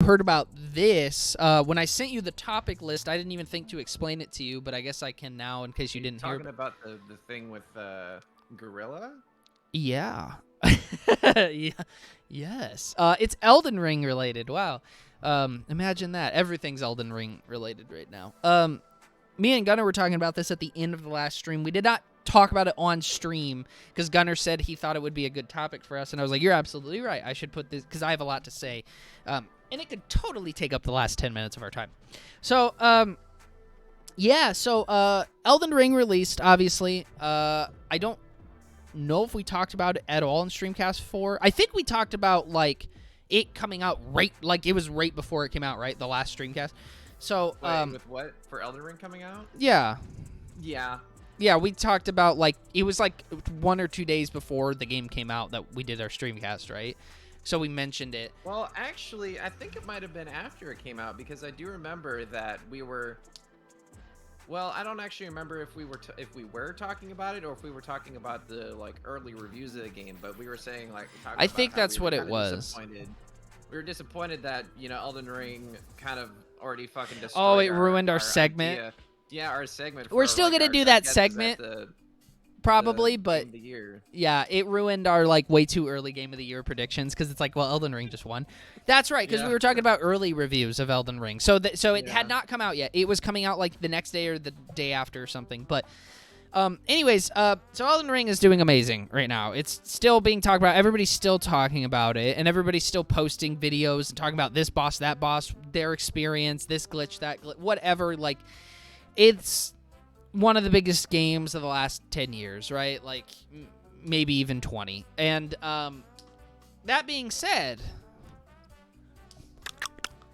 heard about this. When I sent you the topic list, I didn't even think to explain it to you, but I guess I can now in case you didn't hear. Talking about the thing with Gorilla? Yeah. Yeah. Yes. It's Elden Ring related. Wow. Imagine that. Everything's Elden Ring related right now. Me and Gunnar were talking about this at the end of the last stream. We did not talk about it on stream because Gunnar said he thought it would be a good topic for us, and I was like, you're absolutely right. I should put this because I have a lot to say. And it could totally take up the last 10 minutes of our time. So, yeah, so Elden Ring released, obviously. I don't know if we talked about it at all in Streamcast 4. I think we talked about, like, it coming out right, like, it was right before it came out, right? The last Streamcast. So, Wait, with what? For Elden Ring coming out? Yeah. Yeah. Yeah, we talked about, like, it was, like, 1 or 2 days before the game came out that we did our Streamcast, right? So we mentioned it. Well, actually, I think it might have been after it came out because I do remember that we were. Well, I don't actually remember if we were talking about it or if we were talking about the like early reviews of the game, but we were saying like. I think that's what it was. We were disappointed that Elden Ring kind of already fucking destroyed. Oh, it ruined our segment. Idea. Yeah, our segment. We're still gonna do that segment. Probably, but yeah, it ruined our like way too early game of the year predictions because it's like, well, Elden Ring just won. That's right, because we were talking about early reviews of Elden Ring. So it had not come out yet. It was coming out like the next day or the day after or something. But anyways, so Elden Ring is doing amazing right now. It's still being talked about. Everybody's still talking about it, and everybody's still posting videos and talking about this boss, that boss, their experience, this glitch, that glitch, whatever. Like, it's one of the biggest games of the last 10 years, right? Like, maybe even 20. And that being said,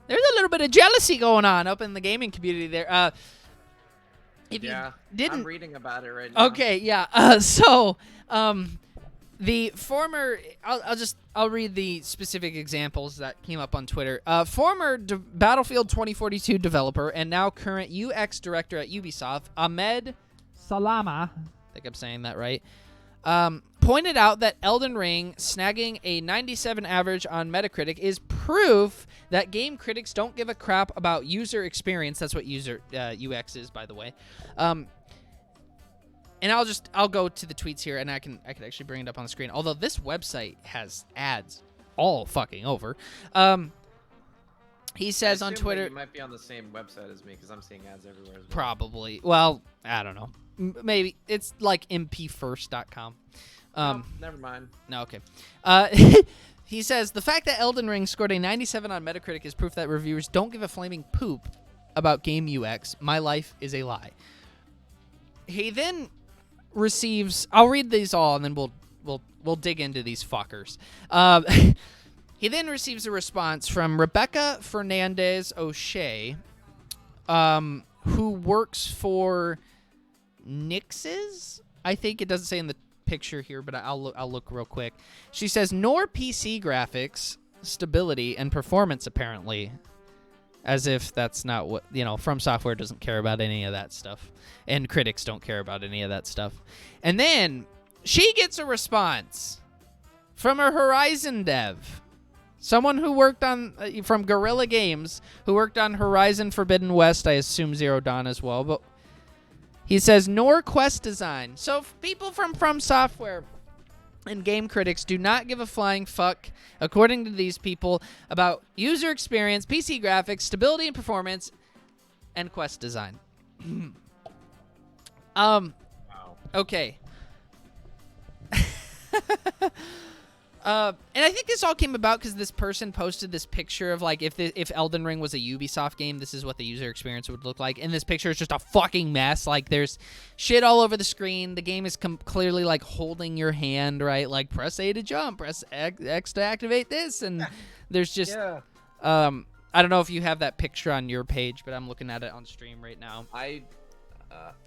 there's a little bit of jealousy going on up in the gaming community there. If you didn't, I'm reading about it right now. Okay, yeah. So, the former, I'll read the specific examples that came up on Twitter. Former Battlefield 2042 developer and now current UX director at Ubisoft, Ahmed Salama, I think I'm saying that right, pointed out that Elden Ring snagging a 97 average on Metacritic is proof that game critics don't give a crap about user experience. That's what UX is, by the way. And I'll go to the tweets here, and I can actually bring it up on the screen. Although this website has ads all fucking over. He says on Twitter, you might be on the same website as me because I'm seeing ads everywhere as well. Probably. Well, I don't know. Maybe it's like mpfirst.com. Never mind. No, okay. He says the fact that Elden Ring scored a 97 on Metacritic is proof that reviewers don't give a flaming poop about game UX. My life is a lie. He then receives, I'll read these all and then we'll dig into these fuckers. He then receives a response from Rebecca Fernandez O'Shea, who works for Nix's. I think it doesn't say in the picture here, but I'll look real quick. She says nor PC graphics, stability, and performance apparently. As if that's not what, From Software doesn't care about any of that stuff. And critics don't care about any of that stuff. And then she gets a response from a Horizon dev. Someone who worked on, from Guerrilla Games, who worked on Horizon Forbidden West, I assume Zero Dawn as well. But he says, nor quest design. So people from Software and game critics do not give a flying fuck, according to these people, about user experience, PC graphics, stability and performance, and quest design. Wow. Okay. And I think this all came about because this person posted this picture of, like, if Elden Ring was a Ubisoft game, this is what the user experience would look like. And this picture is just a fucking mess. Like, there's shit all over the screen. The game is clearly, like, holding your hand, right? Like, press A to jump, press X to activate this. And there's just... Yeah. I don't know if you have that picture on your page, but I'm looking at it on stream right now.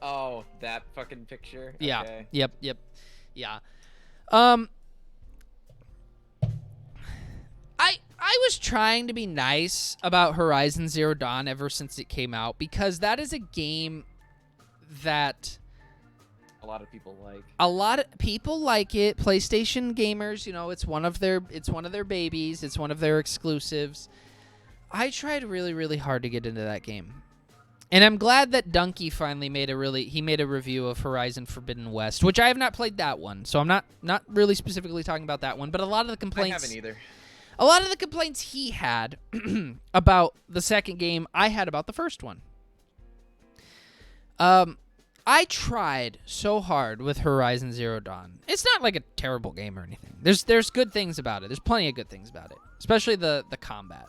Oh, that fucking picture? Yeah. Okay. Yep. Yeah. I was trying to be nice about Horizon Zero Dawn ever since it came out because that is a game that a lot of people like. A lot of people like it. PlayStation gamers, it's one of their babies. It's one of their exclusives. I tried really, really hard to get into that game. And I'm glad that Dunkey finally made a review of Horizon Forbidden West, which I have not played that one. So I'm not really specifically talking about that one, but a lot of the complaints I haven't either. A lot of the complaints he had about the second game, I had about the first one. I tried so hard with Horizon Zero Dawn. It's not like a terrible game or anything. There's good things about it. There's plenty of good things about it, especially the combat.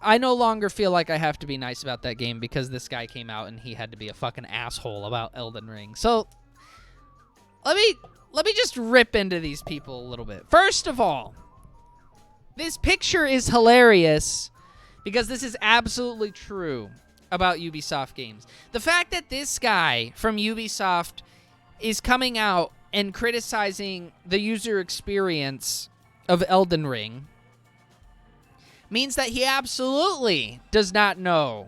I no longer feel like I have to be nice about that game because this guy came out and he had to be a fucking asshole about Elden Ring. So let me just rip into these people a little bit. First of all, this picture is hilarious because this is absolutely true about Ubisoft games. The fact that this guy from Ubisoft is coming out and criticizing the user experience of Elden Ring means that he absolutely does not know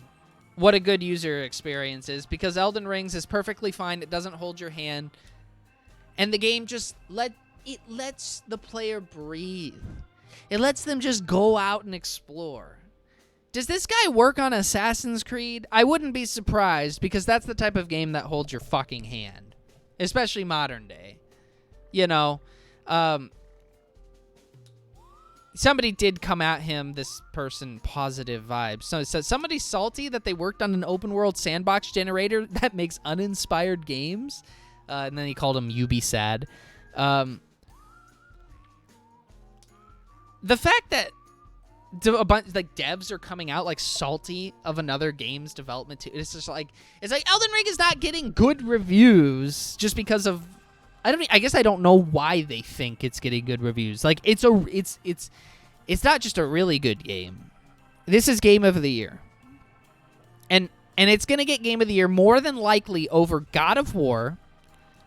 what a good user experience is, because Elden Ring is perfectly fine. It doesn't hold your hand. And the game just lets the player breathe. It lets them just go out and explore. Does this guy work on Assassin's Creed? I wouldn't be surprised, because that's the type of game that holds your fucking hand. Especially modern day. You know, somebody did come at him, this person, positive vibes. So it says somebody's salty that they worked on an open world sandbox generator that makes uninspired games. And then he called him Ubisad. The fact that a bunch like devs are coming out like salty of another game's development too. It's just like Elden Ring is not getting good reviews just because of I guess I don't know why they think it's getting good reviews. Like it's not just a really good game. This is Game of the Year. And it's going to get Game of the Year more than likely over God of War,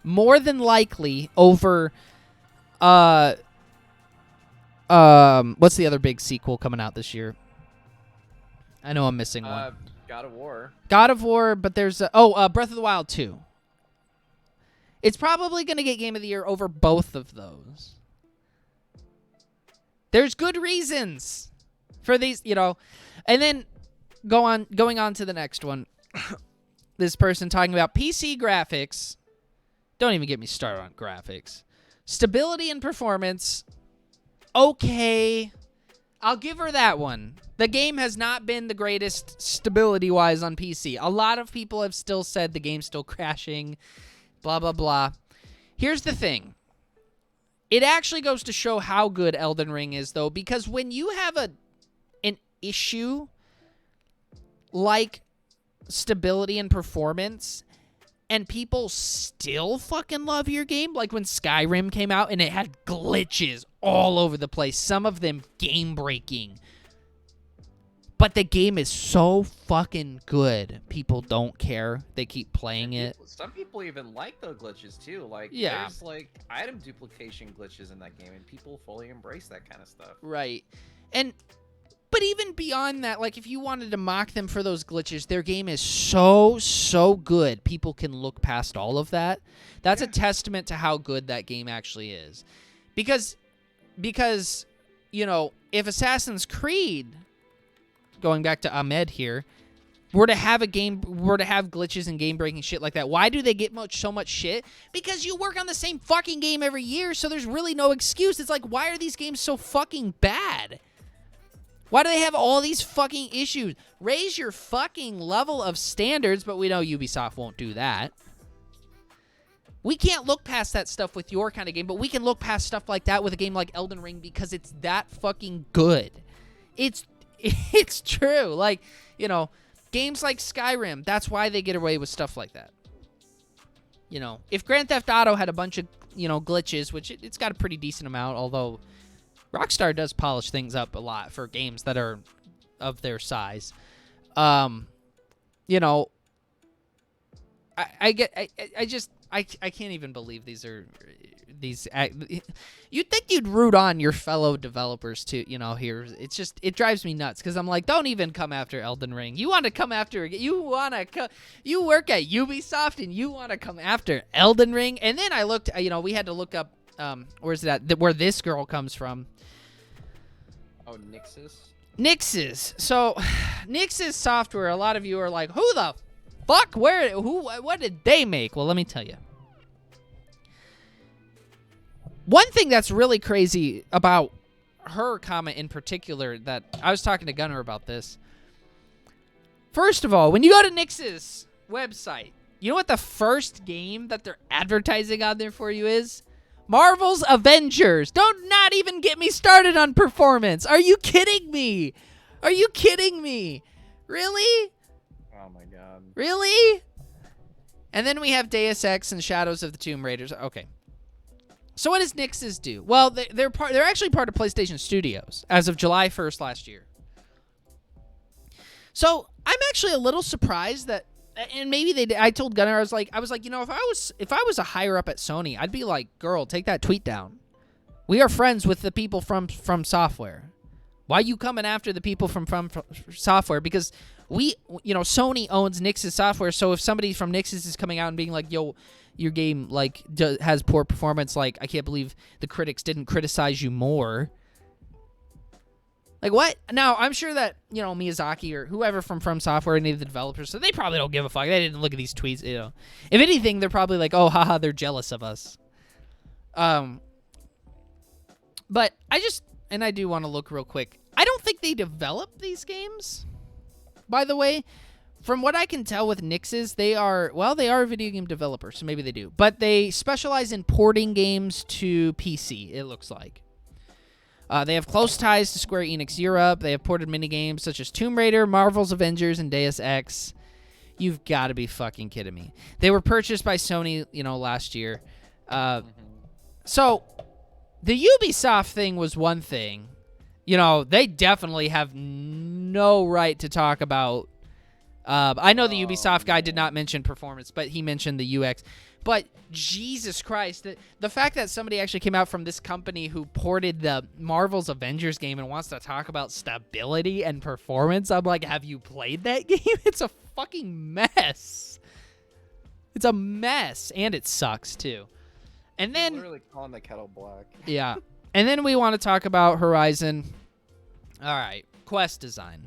more than likely over what's the other big sequel coming out this year? I know I'm missing one. God of War. God of War, but there's Breath of the Wild 2. It's probably going to get Game of the Year over both of those. There's good reasons for these, you know. And then going on to the next one. This person talking about PC graphics. Don't even get me started on graphics. Stability and performance. Okay. I'll give her that one. The game has not been the greatest stability-wise on PC. A lot of people have still said the game's still crashing. Blah, blah, blah. Here's the thing. It actually goes to show how good Elden Ring is, though, because when you have an issue like stability and performance, and people still fucking love your game, like when Skyrim came out and it had glitches all over the place, some of them game-breaking, but the game is so fucking good, people don't care. They keep playing it. Some people even like the glitches too. Like, yeah, there's like item duplication glitches in that game, and people fully embrace that kind of stuff. Right. But even beyond that, like if you wanted to mock them for those glitches, their game is so good. People can look past all of that. That's a testament to how good that game actually is. Because you know, if Assassin's Creed, going back to Ahmed here, were to have glitches and game-breaking shit like that, why do they get so much shit? Because you work on the same fucking game every year, so there's really no excuse. It's like, why are these games so fucking bad? Why do they have all these fucking issues? Raise your fucking level of standards, but we know Ubisoft won't do that. We can't look past that stuff with your kind of game, but we can look past stuff like that with a game like Elden Ring because it's that fucking good. It's true. Like, you know, games like Skyrim, that's why they get away with stuff like that. You know, if Grand Theft Auto had a bunch of, you know, glitches, which it's got a pretty decent amount, although Rockstar does polish things up a lot for games that are of their size. You know, I can't even believe these. You'd think you'd root on your fellow developers too, you know, here. It drives me nuts because I'm like, don't even come after Elden Ring. You want to come after, you work at Ubisoft and you want to come after Elden Ring. And then I looked, you know, we had to look up where's that? Where this girl comes from. Oh, Nixus. Nixus. So, Nixus Software. A lot of you are like, who the fuck? What did they make? Well, let me tell you. One thing that's really crazy about her comment in particular, that I was talking to Gunnar about this. First of all, when you go to Nix's website, you know what the first game that they're advertising on there for you is? Marvel's Avengers. Don't not even get me started on performance. Are you kidding me? Are you kidding me? Really? Oh my god. Really? And then we have Deus Ex and Shadows of the Tomb Raiders. Okay. So what does Nix's do? Well, they're actually part of PlayStation Studios as of July 1st last year. So I'm actually a little surprised that, and maybe they did. I told Gunnar, I was like, you know, if I was a higher up at Sony, I'd be like, girl, take that tweet down. We are friends with the people from Software. Why are you coming after the people from Software? Because Sony owns Nix's Software. So if somebody from Nix's is coming out and being like, yo, your game like has poor performance, like I can't believe the critics didn't criticize you more. Like what? Now I'm sure that Miyazaki or whoever from Software, any of the developers, so they probably don't give a fuck. They didn't look at these tweets. If anything, they're probably like, oh haha, they're jealous of us. But I do want to look real quick. I don't think they develop these games. By the way, from what I can tell with Nix's, they are a video game developer, so maybe they do. But they specialize in porting games to PC, it looks like. They have close ties to Square Enix Europe. They have ported minigames such as Tomb Raider, Marvel's Avengers, and Deus Ex. You've got to be fucking kidding me. They were purchased by Sony, last year. So the Ubisoft thing was one thing. They definitely have no right to talk about. I know the Ubisoft guy did not mention performance, but he mentioned the UX. But Jesus Christ, the fact that somebody actually came out from this company who ported the Marvel's Avengers game and wants to talk about stability and performance, I'm like, have you played that game? It's a fucking mess. It's a mess, and it sucks too. And then literally calling the kettle black. Yeah. And then we want to talk about Horizon. All right, quest design.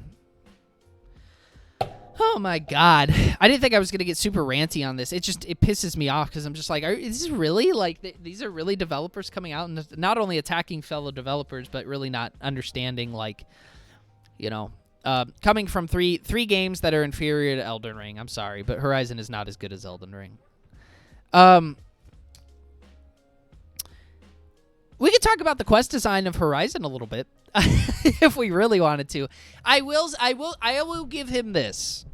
Oh my god, I didn't think I was gonna get super ranty on this. It pisses me off because I'm just like, is this really like these are really developers coming out and not only attacking fellow developers but really not understanding coming from three games that are inferior to Elden Ring. I'm sorry, but Horizon is not as good as Elden Ring. We could talk about the quest design of Horizon a little bit. If we really wanted to. I will give him this.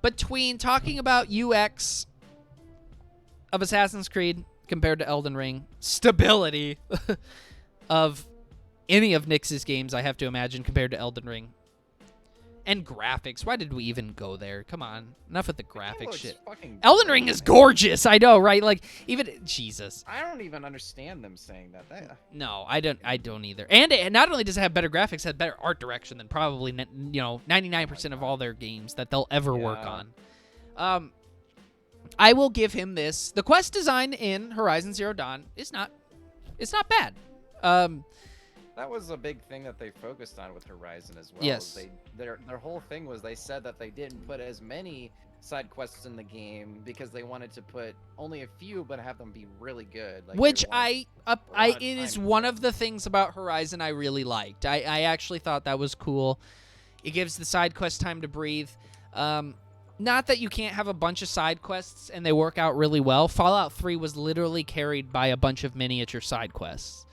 Between talking about UX of Assassin's Creed compared to Elden Ring, stability of any of Nyx's games, I have to imagine, compared to Elden Ring, and graphics. Why did we even go there? Come on. Enough with the graphic shit. Elden Ring is gorgeous. I know, right? Like, even Jesus. I don't even understand them saying that. No, I don't either. And it not only does it have better graphics, it has better art direction than probably 99% of all their games that they'll ever work on. I will give him this. The quest design in Horizon Zero Dawn is not bad. That was a big thing that they focused on with Horizon as well. Yes. Their whole thing was they said that they didn't put as many side quests in the game because they wanted to put only a few but have them be really good. Like, which it is one of the things about Horizon I really liked. I actually thought that was cool. It gives the side quest time to breathe. Not that you can't have a bunch of side quests and they work out really well. Fallout 3 was literally carried by a bunch of miniature side quests.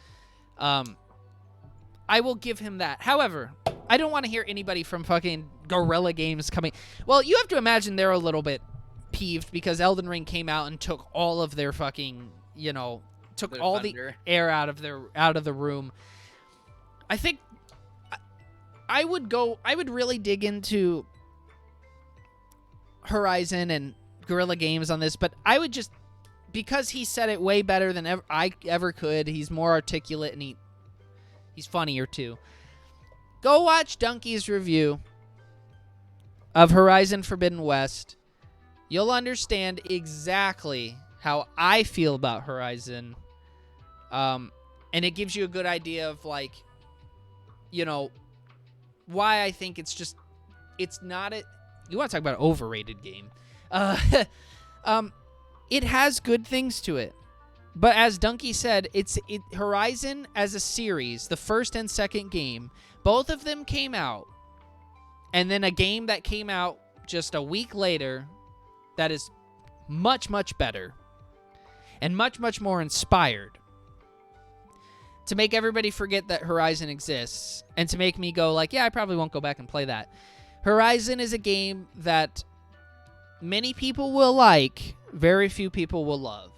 I will give him that. However, I don't want to hear anybody from fucking Guerrilla Games coming. Well, you have to imagine they're a little bit peeved because Elden Ring came out and took all of their fucking, took all the air out of the room. I think I would really dig into Horizon and Guerrilla Games on this, but I would just, because he said it way better than I ever could. He's more articulate and he's funnier too. Go watch Donkey's review of Horizon Forbidden West. You'll understand exactly how I feel about Horizon And it gives you a good idea of, like, you know, why I think it's not a, you want to talk about an overrated game. It has good things to it. But as Dunkey said, Horizon as a series, the first and second game, both of them came out. And then a game that came out just a week later that is much, much better and much, much more inspired to make everybody forget that Horizon exists and to make me go like, yeah, I probably won't go back and play that. Horizon is a game that many people will like, very few people will love.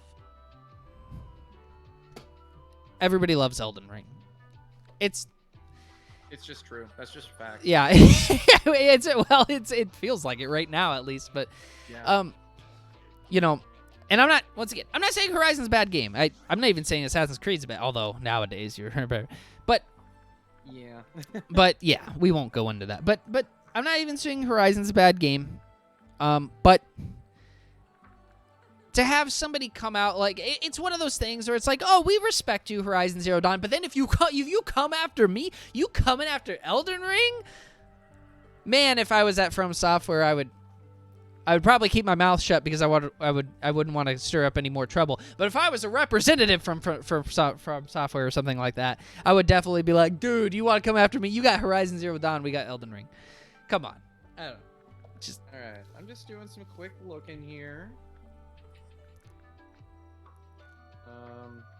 Everybody loves Elden Ring. It's just true. That's just fact. Yeah. It feels like it right now at least, but Yeah. you know, and I'm not saying Horizon's a bad game. I'm not even saying Assassin's Creed's bad, although nowadays you're better. But Yeah. but yeah, we won't go into that. But I'm not even saying Horizon's a bad game. But to have somebody come out, like, it's one of those things where it's like, oh, we respect you, Horizon Zero Dawn, but then if you come after me, you coming after Elden Ring? Man, if I was at From Software, I would probably keep my mouth shut because I wouldn't want to stir up any more trouble. But if I was a representative from Software or something like that, I would definitely be like, dude, you want to come after me? You got Horizon Zero Dawn, we got Elden Ring. Come on. I don't know. All right. I'm just doing some quick looking here.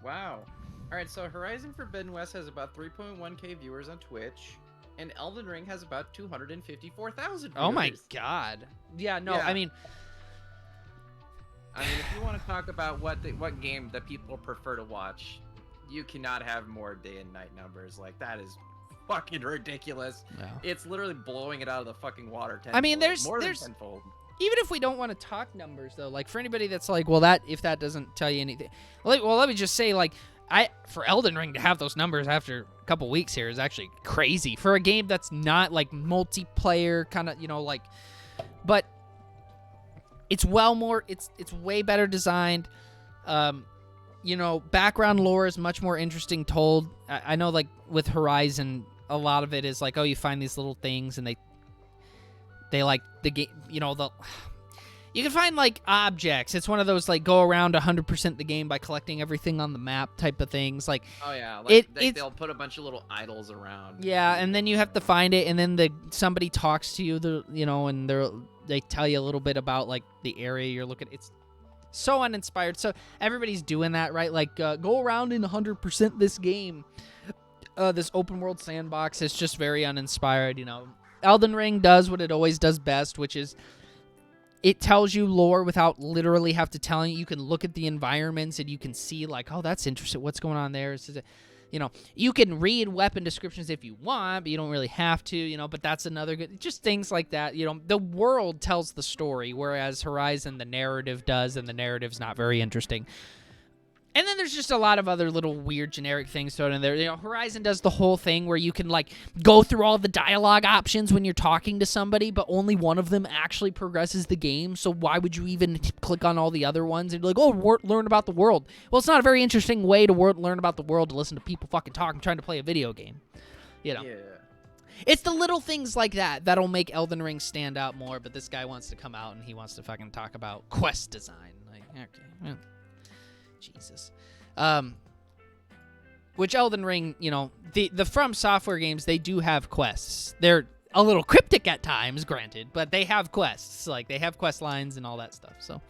Wow. All right, so Horizon Forbidden West has about 3.1k viewers on Twitch, and Elden Ring has about 254,000 viewers. Oh my god. Yeah, no, Yeah. I mean, if you want to talk about what game that people prefer to watch, you cannot have more day and night numbers. Like, that is fucking ridiculous. no. It's literally blowing it out of the fucking water. I mean, tenfold. More there's- than tenfold. Even if we don't want to talk numbers, though, like, for anybody that's like, well, if that doesn't tell you anything, let me just say, like, for Elden Ring to have those numbers after a couple weeks here is actually crazy for a game that's not like multiplayer kind of, like, but it's it's way better designed. Background lore is much more interesting told. I know, like, with Horizon, a lot of it is like, oh, you find these little things and they like the game, you can find, like, objects. It's one of those, like, go around 100% the game by collecting everything on the map type of things. Like, Oh yeah, like they'll put a bunch of little idols around. yeah, and then you have to find it, and then somebody talks to you, and they tell you a little bit about, like, the area you're looking. It's so uninspired. So everybody's doing that, right? Like, go around in 100% this game. This open world sandbox is just very uninspired. Elden Ring does what it always does best, which is it tells you lore without literally have to tell you. You can look at the environments and you can see, like, oh, that's interesting. What's going on there? You can read weapon descriptions if you want, but you don't really have to, but that's another good, just things like that. The world tells the story, whereas Horizon, the narrative does, and the narrative's not very interesting. And then there's just a lot of other little weird generic things thrown in there. Horizon does the whole thing where you can, like, go through all the dialogue options when you're talking to somebody, but only one of them actually progresses the game. So why would you even click on all the other ones and be like, oh, learn about the world? Well, it's not a very interesting way to learn about the world, to listen to people fucking talk and trying to play a video game. Yeah. It's the little things like that that'll make Elden Ring stand out more, but this guy wants to come out and he wants to fucking talk about quest design. Like, okay, well, Jesus. Which Elden Ring, the From Software games, they do have quests. They're a little cryptic at times, granted, but they have quests. Like, they have quest lines and all that stuff. So,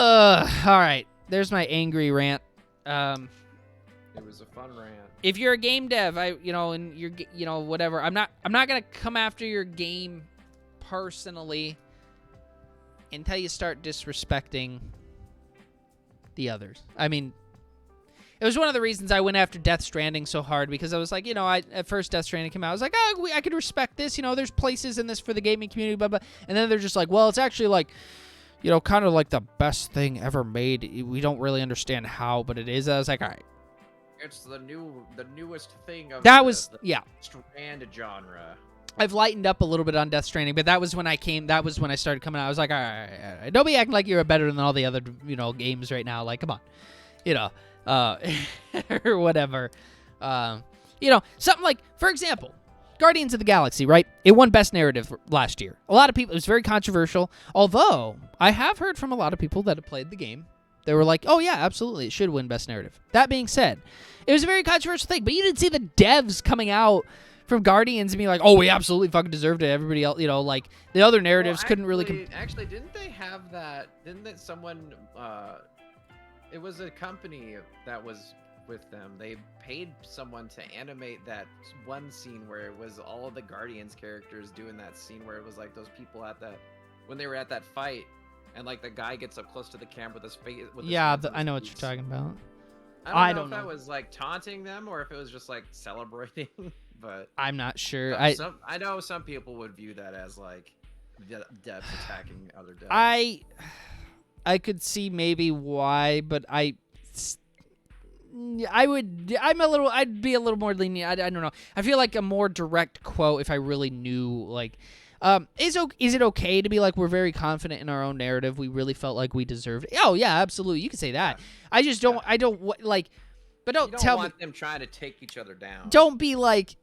all right. There's my angry rant. It was a fun rant. If you're a game dev, and you're, whatever, I'm not gonna come after your game personally until you start disrespecting the others. I mean, it was one of the reasons I went after Death Stranding so hard, because I was like, at first Death Stranding came out, I was like, oh, I could respect this. There's places in this for the gaming community, blah, blah. And then they're just like, well, it's actually like, kind of like the best thing ever made. We don't really understand how, but it is. I was like, all right. It's the newest thing of That the was, yeah. Strand genre. I've lightened up a little bit on Death Stranding, but that was when I started coming out. I was like, all right. Don't be acting like you're better than all the other, games right now. Like, come on. or whatever. Something like, for example, Guardians of the Galaxy, right? It won Best Narrative last year. A lot of people, it was very controversial, although I have heard from a lot of people that have played the game. They were like, oh yeah, absolutely, it should win Best Narrative. That being said, it was a very controversial thing, but you didn't see the devs coming out from Guardians and being like, oh, we absolutely fucking deserved it. Everybody else, like, the other narratives couldn't really... Actually, didn't they have that... Didn't that someone... it was a company that was with them. They paid someone to animate that one scene where it was all of the Guardians characters doing that scene where it was like those people at that... When they were at that fight, and like the guy gets up close to the camera with his face... I know what you're talking about. I don't know if that was like taunting them or if it was just like celebrating, but I'm not sure. I know some people would view that as like devs attacking other devs. I could see maybe why, but I'd be a little more lenient. I don't know. I feel like a more direct quote if I really knew like. Is it okay to be like, we're very confident in our own narrative, we really felt like we deserved it? Oh yeah, absolutely, you can say that. I just don't. I don't like. But don't tell me. You don't want them trying to take each other down. Don't be like,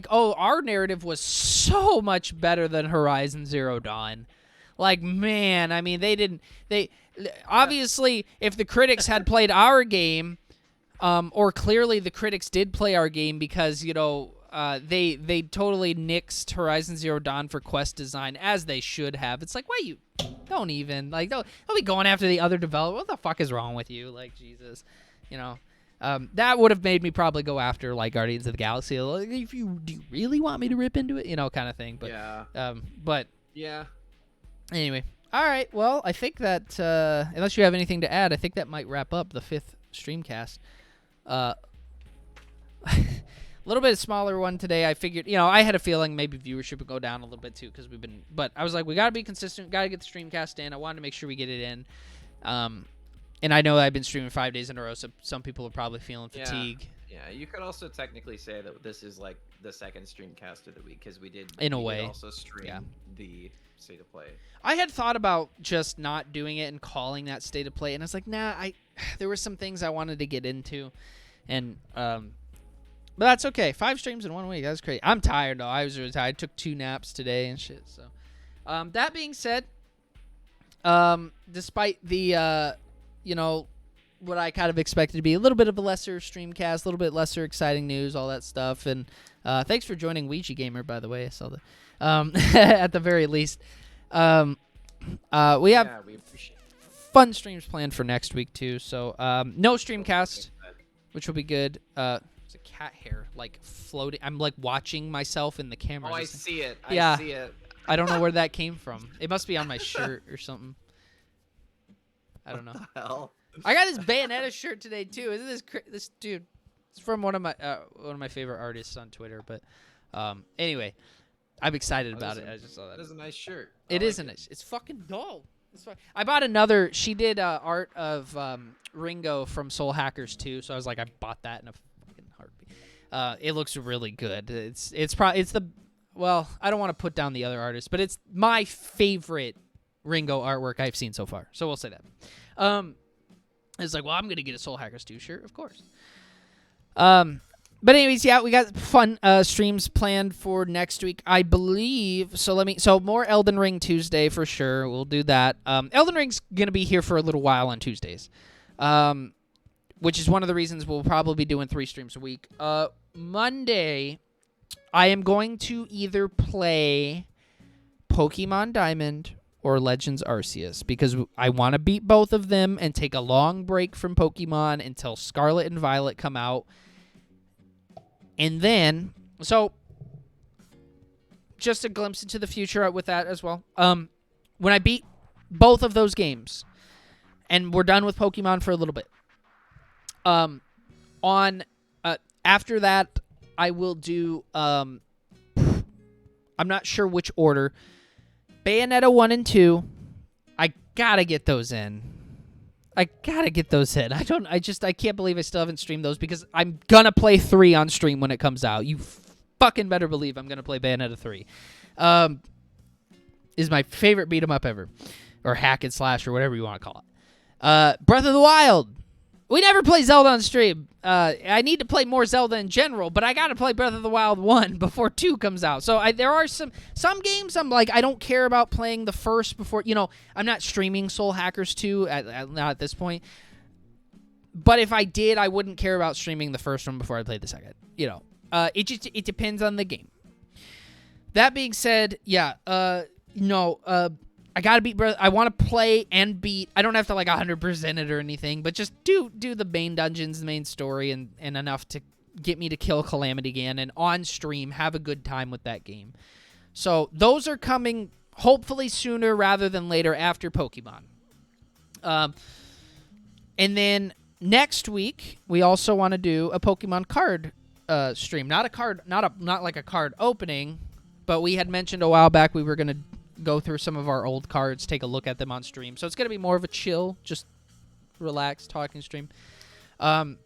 oh, our narrative was so much better than Horizon Zero Dawn. Like, man, I mean, they obviously, if the critics had played our game, or clearly the critics did play our game because they totally nixed Horizon Zero Dawn for quest design, as they should have. It's like, why you don't even like don't be going after the other developer. What the fuck is wrong with you? Like, Jesus, that would have made me probably go after like Guardians of the Galaxy. Like, do you really want me to rip into it? Kind of thing. But yeah. But yeah. Anyway, all right. Well, I think that unless you have anything to add, I think that might wrap up the 5th Streamcast. A little bit smaller one today. I figured, I had a feeling maybe viewership would go down a little bit too because but I was like, we got to be consistent, got to get the Streamcast in. I wanted to make sure we get it in. And I know I've been streaming 5 days in a row, so some people are probably feeling fatigue. Yeah, you could also technically say that this is like the second Streamcast of the week because we did also stream the State of Play. I had thought about just not doing it and calling that State of Play, and I was like, nah, there were some things I wanted to get into, and but that's okay. 5 streams in 1 week. That's great. I'm tired, though. I was really tired. I took 2 naps today and shit. So, that being said, despite the, what I kind of expected to be a little bit of a lesser Streamcast, a little bit lesser exciting news, all that stuff. And thanks for joining Ouija Gamer, by the way. I saw that. At the very least. We have fun streams planned for next week, too. So, no Streamcast, which will be good. A cat hair like floating. I'm like watching myself in the camera. Oh, I see it. Yeah. I see it. I don't know where that came from. It must be on my shirt or something. I don't know. What the hell? I got this Bayonetta shirt today too. Isn't this dude? It's from one of my favorite artists on Twitter. But anyway, I'm excited about it. I just saw that. It is a nice shirt. It is a nice. It's fucking dull. I bought another. She did art of Ringo from Soul Hackers 2, so I was like, I bought that in a fucking heartbeat. It looks really good. It's the well, I don't want to put down the other artists, but it's my favorite Ringo artwork I've seen so far. So we'll say that. It's like, well, I'm gonna get a Soul Hackers 2 shirt, of course. But anyways, yeah, we got fun streams planned for next week, I believe. So more Elden Ring Tuesday for sure. We'll do that. Elden Ring's gonna be here for a little while on Tuesdays, which is one of the reasons we'll probably be doing 3 streams a week. Monday, I am going to either play Pokemon Diamond or Legends Arceus because I want to beat both of them and take a long break from Pokemon until Scarlet and Violet come out. And then, so, just a glimpse into the future with that as well. When I beat both of those games, and we're done with Pokemon for a little bit, after that, I will do, I'm not sure which order, Bayonetta 1 and 2, I gotta get those in. I can't believe I still haven't streamed those because I'm gonna play 3 on stream when it comes out. You fucking better believe I'm gonna play Bayonetta 3. Is my favorite beat 'em up ever. Or hack and slash or whatever you want to call it. Breath of the Wild. We never play Zelda on stream. I need to play more Zelda in general, but I got to play Breath of the Wild 1 before 2 comes out. So there are some games I'm like, I don't care about playing the first before, I'm not streaming Soul Hackers 2 not at this point. But if I did, I wouldn't care about streaming the first one before I played the second. It depends on the game. That being said, yeah, I gotta beat. I want to play and beat. I don't have to 100% it or anything, but just do the main dungeons, the main story, and enough to get me to kill Calamity Ganon and on stream have a good time with that game. So those are coming hopefully sooner rather than later after Pokemon. And then next week we also want to do a Pokemon card stream. Not like a card opening, but we had mentioned a while back we were gonna go through some of our old cards, take a look at them on stream. So it's going to be more of a chill, just relaxed talking stream. I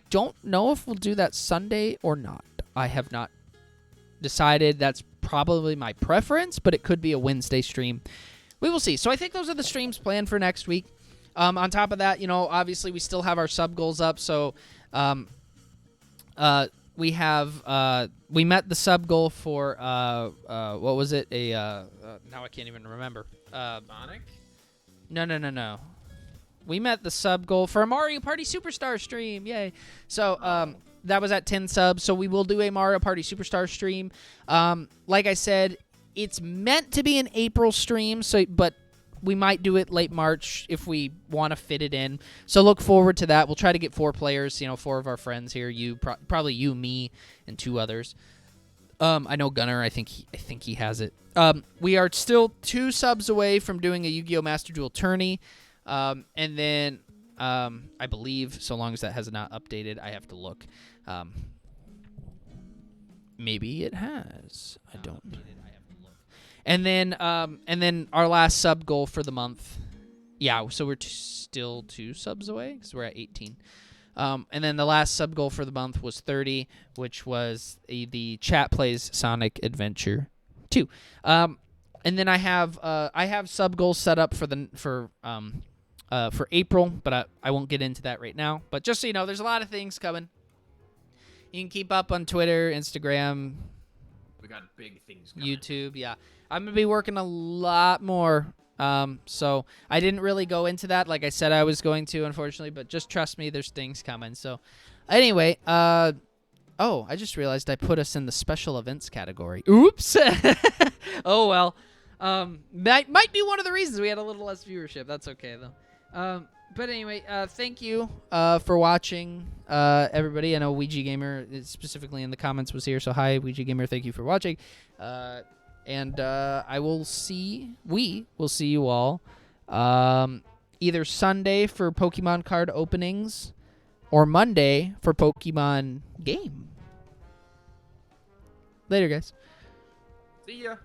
don't know if we'll do that Sunday or not. I have not decided. That's probably my preference, but it could be a Wednesday stream. We will see. So I think those are the streams planned for next week. On top of that, obviously we still have our sub goals up. So we have we met the sub goal for what was it? Now I can't even remember. Sonic? No. We met the sub goal for a Mario Party Superstar stream. Yay. So that was at 10 subs. So we will do a Mario Party Superstar stream. Like I said, it's meant to be an April stream, but we might do it late March if we want to fit it in. So look forward to that. We'll try to get 4 players, 4 of our friends here. Probably you, me, and 2 others. I know Gunnar. I think he has it. We are still 2 subs away from doing a Yu-Gi-Oh! Master Duel tourney. And then I believe, so long as that has not updated, I have to look. Maybe it has. I don't. And then our last sub goal for the month. Yeah, so we're still 2 subs away because we're at 18. And then the last sub goal for the month was 30, which was the chat plays Sonic Adventure 2. And then I have sub goals set up for April, but I won't get into that right now. But just so you know, there's a lot of things coming. You can keep up on Twitter, Instagram. We got big things coming. YouTube, yeah. I'm going to be working a lot more. So I didn't really go into that like I said I was going to, unfortunately, but just trust me, there's things coming. So anyway, I just realized I put us in the special events category. Oops. Oh, well. That might be one of the reasons we had a little less viewership. That's okay, though. But anyway, thank you for watching, everybody. I know Ouija Gamer, specifically in the comments, was here. So hi, Ouija Gamer. Thank you for watching. And we will see you all either Sunday for Pokemon card openings or Monday for Pokemon game. Later, guys. See ya.